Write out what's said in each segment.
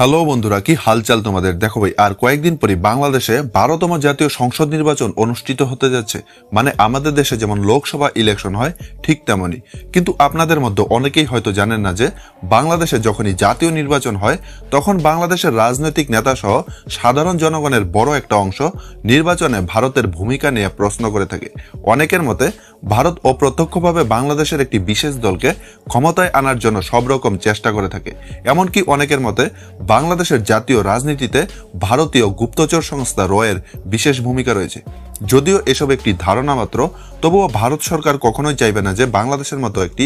Hello বন্ধুরা, কি হালচাল তোমাদের? দেখো ভাই, আর কয়েকদিন পরে বাংলাদেশে 12তম জাতীয় সংসদ নির্বাচন অনুষ্ঠিত হতে যাচ্ছে। মানে আমাদের দেশে যেমন লোকসভা ইলেকশন হয় ঠিক তেমনই। কিন্তু আপনাদের মধ্যে অনেকেই হয়তো জানেন না যে বাংলাদেশে যখনই জাতীয় নির্বাচন হয় তখন বাংলাদেশের রাজনৈতিক নেতা সহ সাধারণ জনগণের বড় একটা অংশ নির্বাচনে ভারতের ভূমিকা নিয়ে প্রশ্ন করে থাকে। অনেকের মতে ভারত অপ্রত্যক্ষভাবে বাংলাদেশের একটি বিশেষ দলকে ক্ষমতায় আনার জন্য সব রকম চেষ্টা করে থাকে। এমনকি অনেকের মতে বাংলাদেশের জাতীয় রাজনীতিতে ভারতীয় গুপ্তচর সংস্থা রয়ের বিশেষ ভূমিকা রয়েছে। যদিও এসব একটি ধারণা মাত্র, তবুও ভারত সরকার কখনোই চাইবে না যে বাংলাদেশের মতো একটি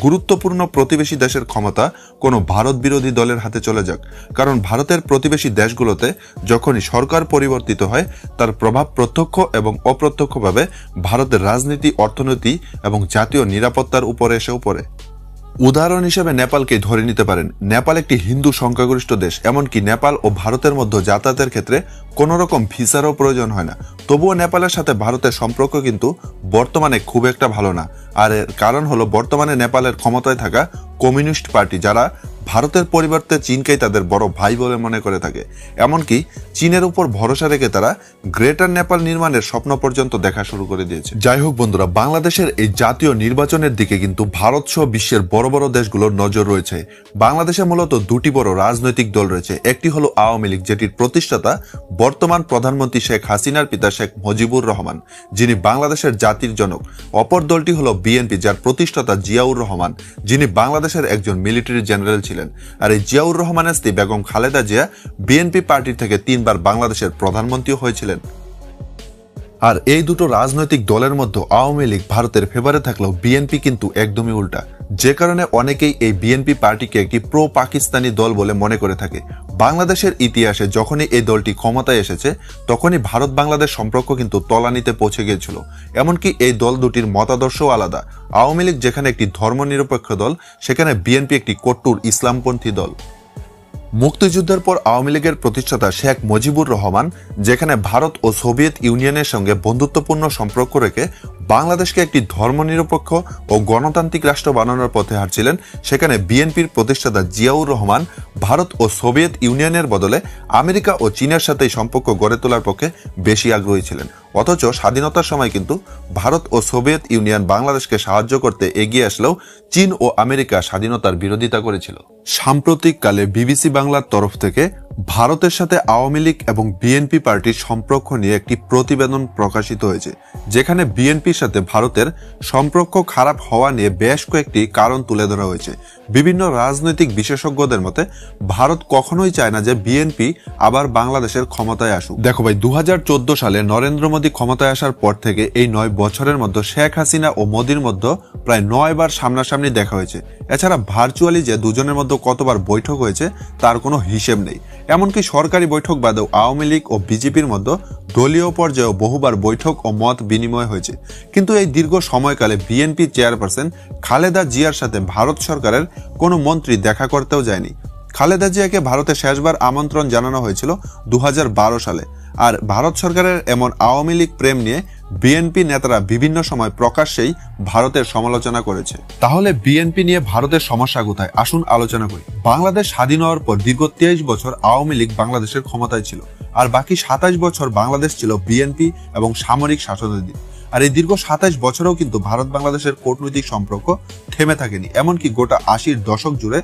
গুরুত্বপূর্ণ প্রতিবেশী দেশের ক্ষমতা কোনো ভারত বিরোধী দলের হাতে চলে যাক। কারণ ভারতের প্রতিবেশী দেশগুলোতে যখনই সরকার পরিবর্তিত হয় তার প্রভাব প্রত্যক্ষ এবং অপ্রত্যক্ষভাবে ভারতের রাজনীতি, অর্থনীতি এবং জাতীয় নিরাপত্তার উপরে এসেও পড়ে। উদাহরণ হিসেবে নেপালকে ধরে নিতে পারেন। নেপাল একটি হিন্দু সংখ্যাগরিষ্ঠ দেশ, এমনকি নেপাল ও ভারতের মধ্যে যাতায়াতের ক্ষেত্রে কোনো রকম ভিসারও প্রয়োজন হয় না। তবুও নেপালের সাথে ভারতের সম্পর্ক কিন্তু বর্তমানে খুব একটা ভালো না। আর এর কারণ হলো বর্তমানে নেপালের ক্ষমতায় থাকা কমিউনিস্ট পার্টি, যারা ভারতের পরিবর্তে চীনকেই তাদের বড় ভাই বলে মনে করে থাকে। এমনকি চীনের উপর ভরসা রেখে তারা গ্রেটার নেপাল নির্মাণের স্বপ্ন পর্যন্ত দেখা শুরু করে দিয়েছে। যাই হোক বন্ধুরা, বাংলাদেশের এই জাতীয় নির্বাচনের দিকে কিন্তু ভারত সহ বিশ্বের বড় বড় দেশগুলোর নজর রয়েছে। বাংলাদেশে মূলত দুটি বড় রাজনৈতিক দল রয়েছে। একটি হলো আওয়ামী লীগ, যেটির প্রতিষ্ঠাতা বর্তমান প্রধানমন্ত্রী শেখ হাসিনার পিতা শেখ মুজিবুর রহমান, যিনি বাংলাদেশের জাতির জনক। অপর দলটি হলো বিএনপি, যার প্রতিষ্ঠাতা জিয়াউর রহমান, যিনি বাংলাদেশের একজন মিলিটারি জেনারেল ছিলেন। আর এই জিয়াউর রহমানের স্ত্রী বেগম খালেদা জিয়া বিএনপি পার্টি থেকে 3 বার বাংলাদেশের প্রধানমন্ত্রী হয়েছিলেন। আর এই দুটো রাজনৈতিক দলের মধ্যে আওয়ামী লীগ ভারতের ফেভারে থাকলেও বিএনপি কিন্তু একদমই উল্টা, যে কারণে অনেকেই এই বিএনপি পার্টিকে একটি প্রো পাকিস্তানি দল বলে মনে করে থাকে। বাংলাদেশের ইতিহাসে যখনই এই দলটি ক্ষমতায় এসেছে তখনই ভারত বাংলাদেশ সম্পর্ক কিন্তু তলানিতে পৌঁছে গিয়েছিল। এমনকি এই দল দুটির মতাদর্শও আলাদা। আওয়ামী লীগ যেখানে একটি ধর্মনিরপেক্ষ দল, সেখানে বিএনপি একটি কট্টর ইসলামপন্থী দল। মুক্তিযুদ্ধের পর আওয়ামী লীগের প্রতিষ্ঠাতা শেখ মুজিবুর রহমান যেখানে ভারত ও সোভিয়েত ইউনিয়নের সঙ্গে বন্ধুত্বপূর্ণ সম্পর্ক রেখে বাংলাদেশকে একটি ধর্মনিরপেক্ষ ও গণতান্ত্রিক রাষ্ট্র বানানোর পথে হাঁটছিলেন, সেখানে বিএনপির প্রতিষ্ঠাতা জিয়াউর রহমান ভারত ও সোভিয়েত ইউনিয়নের বদলে আমেরিকা ও চীনের সাথে সম্পর্ক গড়ে তোলার পক্ষে বেশি আগ্রহী ছিলেন। অথচ স্বাধীনতার সময় কিন্তু ভারত ও সোভিয়েত ইউনিয়ন বাংলাদেশকে সাহায্য করতে এগিয়ে আসলেও চীন ও আমেরিকা স্বাধীনতার বিরোধিতা করেছিল। সাম্প্রতিককালে বিবিসি বাংলার তরফ থেকে ভারতের সাথে আওয়ামী লীগ এবং বিএনপি পার্টির সম্পর্ক নিয়ে একটি প্রতিবেদন প্রকাশিত হয়েছে, যেখানে বিএনপির সাথে ভারতের সম্পর্ক খারাপ হওয়া নিয়ে বেশ কয়েকটি কারণ তুলে ধরা হয়েছে। বিভিন্ন রাজনৈতিক বিশেষজ্ঞদের মতে ভারত কখনোই চায় না যে বিএনপি আবার বাংলাদেশের ক্ষমতায় আসুক। দেখো ভাই, 2014 সালে নরেন্দ্র মোদী ক্ষমতায় আসার পর থেকে এই 9 বছরের মধ্যে শেখ হাসিনা ও মোদীর মধ্যে প্রায় 9 বার সামনাসামনি দেখা হয়েছে। এছাড়া ভার্চুয়ালি যে দুজনের মধ্যে কতবার বৈঠক হয়েছে তার কোনো হিসেব নেই। এমনকি সরকারি বৈঠক বাদেও আওয়ামী লীগ ও বিজেপির মধ্যে দলীয় পর্যায়েও বহুবার বৈঠক ও মত বিনিময় হয়েছে। কিন্তু এই দীর্ঘ সময়কালে বিএনপি চেয়ারপারসন খালেদা জিয়ার সাথে ভারত সরকারের কোনো মন্ত্রী দেখা করতেও যায়নি। খালেদা জিয়াকে ভারতে শেষবার আমন্ত্রণ জানানো হয়েছিল 2012 সালে। আর ভারত সরকারের এমন আওয়ামী লীগ প্রেম নিয়ে বিএনপি নেতারা বিভিন্ন সময় প্রকাশ্যেই ভারতের সমালোচনা করেছে। তাহলে বিএনপি নিয়ে ভারতের সমস্যা কোথায়? আসুন আলোচনা করি। বাংলাদেশ স্বাধীন হওয়ার পর দীর্ঘ 23 বছর আওয়ামী লীগ বাংলাদেশের ক্ষমতায় ছিল, আর বাকি 27 বছর বাংলাদেশ ছিল বিএনপি এবং সামরিক শাসনাধীন। আর এই দীর্ঘ 27 বছরেও কিন্তু ভারত বাংলাদেশের কূটনৈতিক সম্পর্ক থেমে থাকেনি। এমনকি গোটা 80-র দশক জুড়ে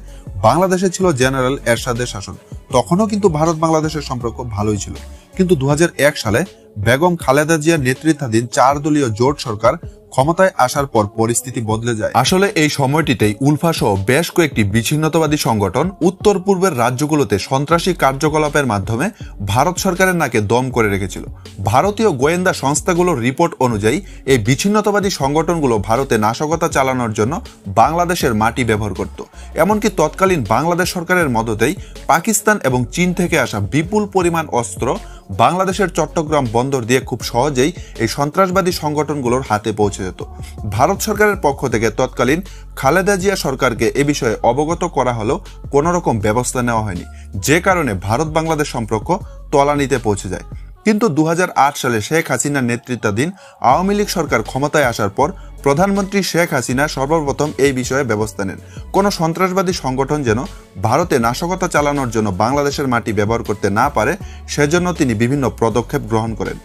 বাংলাদেশে ছিল জেনারেল এরশাদের শাসন। তখনও কিন্তু ভারত বাংলাদেশের সম্পর্ক ভালোই ছিল। কিন্তু 2001 সালে বেগম খালেদা জিয়ার নেতৃত্বাধীন 4 দলীয় জোট সরকার ক্ষমতায় আসার পর পরিস্থিতি বদলে যায়। আসলে এই সময়টিতেই উলফা সহ বেশ কয়েকটি বিচ্ছিন্নতাবাদী সংগঠন উত্তর পূর্বের রাজ্যগুলোতে সন্ত্রাসী কার্যকলাপের মাধ্যমে ভারত সরকারের নাকে দম করে রেখেছিল। ভারতীয় গোয়েন্দা সংস্থাগুলোর রিপোর্ট অনুযায়ী এই বিচ্ছিন্নতাবাদী সংগঠনগুলো ভারতে নাশকতা চালানোর জন্য বাংলাদেশের মাটি ব্যবহার করত। এমনকি তৎকালীন বাংলাদেশ সরকারের মদতেই পাকিস্তান এবং চীন থেকে আসা বিপুল পরিমাণ অস্ত্র বাংলাদেশের চট্টগ্রাম বন্দর দিয়ে খুব সহজেই এই সন্ত্রাসবাদী সংগঠনগুলোর হাতে পৌঁছে যেত। ভারত সরকারের পক্ষ থেকে তৎকালীন খালেদা জিয়া সরকারকে এ বিষয়ে অবগত করা হলেও কোনো রকম ব্যবস্থা নেওয়া হয়নি, যে কারণে ভারত বাংলাদেশ সম্পর্ক তলানিতে পৌঁছে যায়। কিন্তু 2008 সালে শেখ হাসিনার নেতৃত্বাধীন আওয়ামী লীগ সরকার ক্ষমতায় আসার পর প্রধানমন্ত্রী শেখ হাসিনা সর্বপ্রথম এই বিষয়ে ব্যবস্থা নেন। কোনো সন্ত্রাসবাদী সংগঠন যেন ভারতে নাশকতা চালানোর জন্য বাংলাদেশের মাটি ব্যবহার করতে না পারে, সেজন্য তিনি বিভিন্ন পদক্ষেপ গ্রহণ করেন।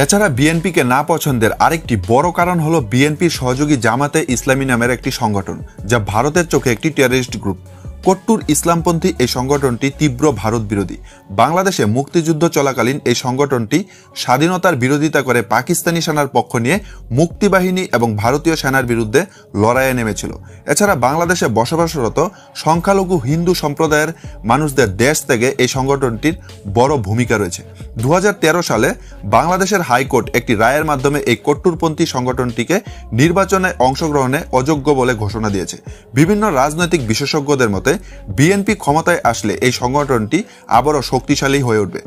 এছাড়া বিএনপিকে না পছন্দের আরেকটি বড় কারণ হলো বিএনপির সহযোগী জামাতে ইসলামী নামের একটি সংগঠন, যা ভারতের চোখে একটি টেররিস্ট গ্রুপ। কট্টর ইসলামপন্থী এই সংগঠনটি তীব্র ভারত বিরোধী। বাংলাদেশে মুক্তিযুদ্ধ চলাকালীন এই সংগঠনটি স্বাধীনতার বিরোধিতা করে পাকিস্তানি সেনার পক্ষ নিয়ে মুক্তিবাহিনী এবং ভারতীয় সেনার বিরুদ্ধে লড়াইয়ে নেমেছিল। এছাড়া বাংলাদেশে বসবাসরত সংখ্যালঘু হিন্দু সম্প্রদায়ের মানুষদের দেশ থেকে এই সংগঠনটির বড় ভূমিকা রয়েছে। 2013 সালে বাংলাদেশের হাইকোর্ট একটি রায়ের মাধ্যমে এই কট্টরপন্থী সংগঠনটিকে নির্বাচনে অংশগ্রহণে অযোগ্য বলে ঘোষণা দিয়েছে। বিভিন্ন রাজনৈতিক বিশেষজ্ঞদের মতে বিএনপি ক্ষমতায় আসলে এই সংগঠনটি আবারও শক্তিশালী হয়ে উঠবে।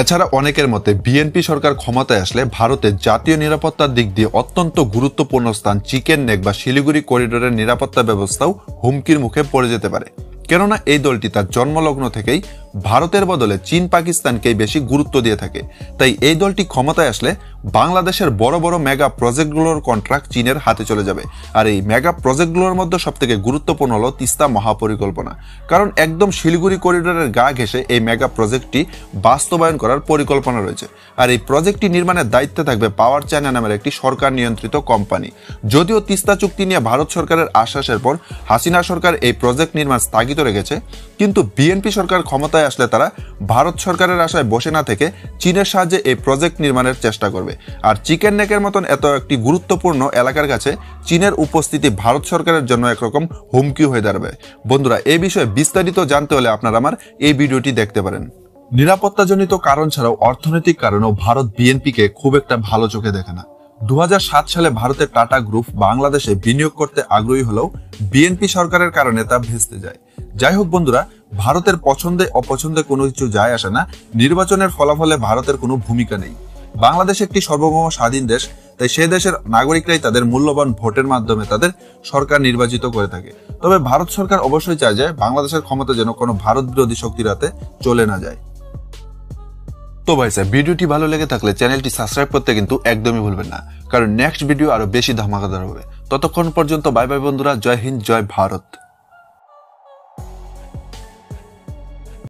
এছাড়া অনেকের মতে বিএনপি সরকার ক্ষমতায় আসলে ভারতের জাতীয় নিরাপত্তার দিক দিয়ে অত্যন্ত গুরুত্বপূর্ণ স্থান চিকেন নেক বা শিলিগুড়ি করিডোরের নিরাপত্তা ব্যবস্থাও হুমকির মুখে পড়ে যেতে পারে। কেননা এই দলটি তার জন্মলগ্ন থেকেই ভারতের বদলে চীন পাকিস্তানকেই বেশি গুরুত্ব দিয়ে থাকে। তাই এই দলটি ক্ষমতায় আসলে বাংলাদেশের বড় বড় মেগা প্রজেক্টগুলোর কন্ট্রাক্ট চীনের হাতে চলে যাবে। আর এই মেগা প্রজেক্টগুলোর মধ্যে সবথেকে গুরুত্বপূর্ণ হলো তিস্তা মহাপরিকল্পনা। কারণ একদম শিলিগুড়ি করিডোরের গা ঘেঁষে এই মেগা প্রজেক্টটি বাস্তবায়ন করার পরিকল্পনা রয়েছে। আর এই প্রজেক্টটি নির্মাণের দায়িত্বে থাকবে পাওয়ার চায়না নামের একটি সরকার নিয়ন্ত্রিত কোম্পানি। যদিও তিস্তা চুক্তি নিয়ে ভারত সরকারের আশ্বাসের পর হাসিনা সরকার এই প্রজেক্ট নির্মাণ স্থগিত রেখেছে, কিন্তু বিএনপি সরকার ক্ষমতায় আসলে তারা ভারত সরকারের আশায় বসে না থেকে চীনের সাহায্যে এই প্রজেক্ট নির্মাণের চেষ্টা করবে। আর চিকেন নেকের মতন এত একটি গুরুত্বপূর্ণ এলাকার কাছে চীনের উপস্থিতি ভারত সরকারের জন্য একরকম হুমকি হয়ে দাঁড়াবে। বন্ধুরা, এই বিষয়ে বিস্তারিত জানতে হলে আপনারা আমার এই ভিডিওটি দেখতে পারেন। নিরাপত্তাজনিত কারণ ছাড়াও অর্থনৈতিক কারণেও ভারত বিএনপিকে খুব একটা ভালো চোখে দেখে না। 2007 সালে ভারতের টাটা গ্রুপ বাংলাদেশে বিনিয়োগ করতে আগ্রহী হলেও বিএনপি সরকারের কারণে তা ভেস্তে যায়। যাই হোক বন্ধুরা, ভারতের পছন্দে অপছন্দে কোনো কিছু যায় আসে না। নির্বাচনের ফলাফলে ভারতের কোনো ভূমিকা নেই। বাংলাদেশ একটি সার্বভৌম স্বাধীন দেশ, তাই সেই দেশের নাগরিকরাই তাদের মূল্যবান ভোটের মাধ্যমে তাদের সরকার নির্বাচিত করে থাকে। তবে ভারত সরকার অবশ্যই চায় যে বাংলাদেশের ক্ষমতা যেন কোনো ভারত বিরোধী শক্তির হাতে চলে না যায়। তো ভাই স্যার, ভিডিওটি ভালো লেগে থাকলে চ্যানেলটি সাবস্ক্রাইব করতে কিন্তু একদমই ভুলবেন না, কারণ নেক্সট ভিডিও আরো বেশি ধামাকাদার হবে। ততক্ষণ পর্যন্ত বাই বাই বন্ধুরা, জয় হিন্দ, জয় ভারত।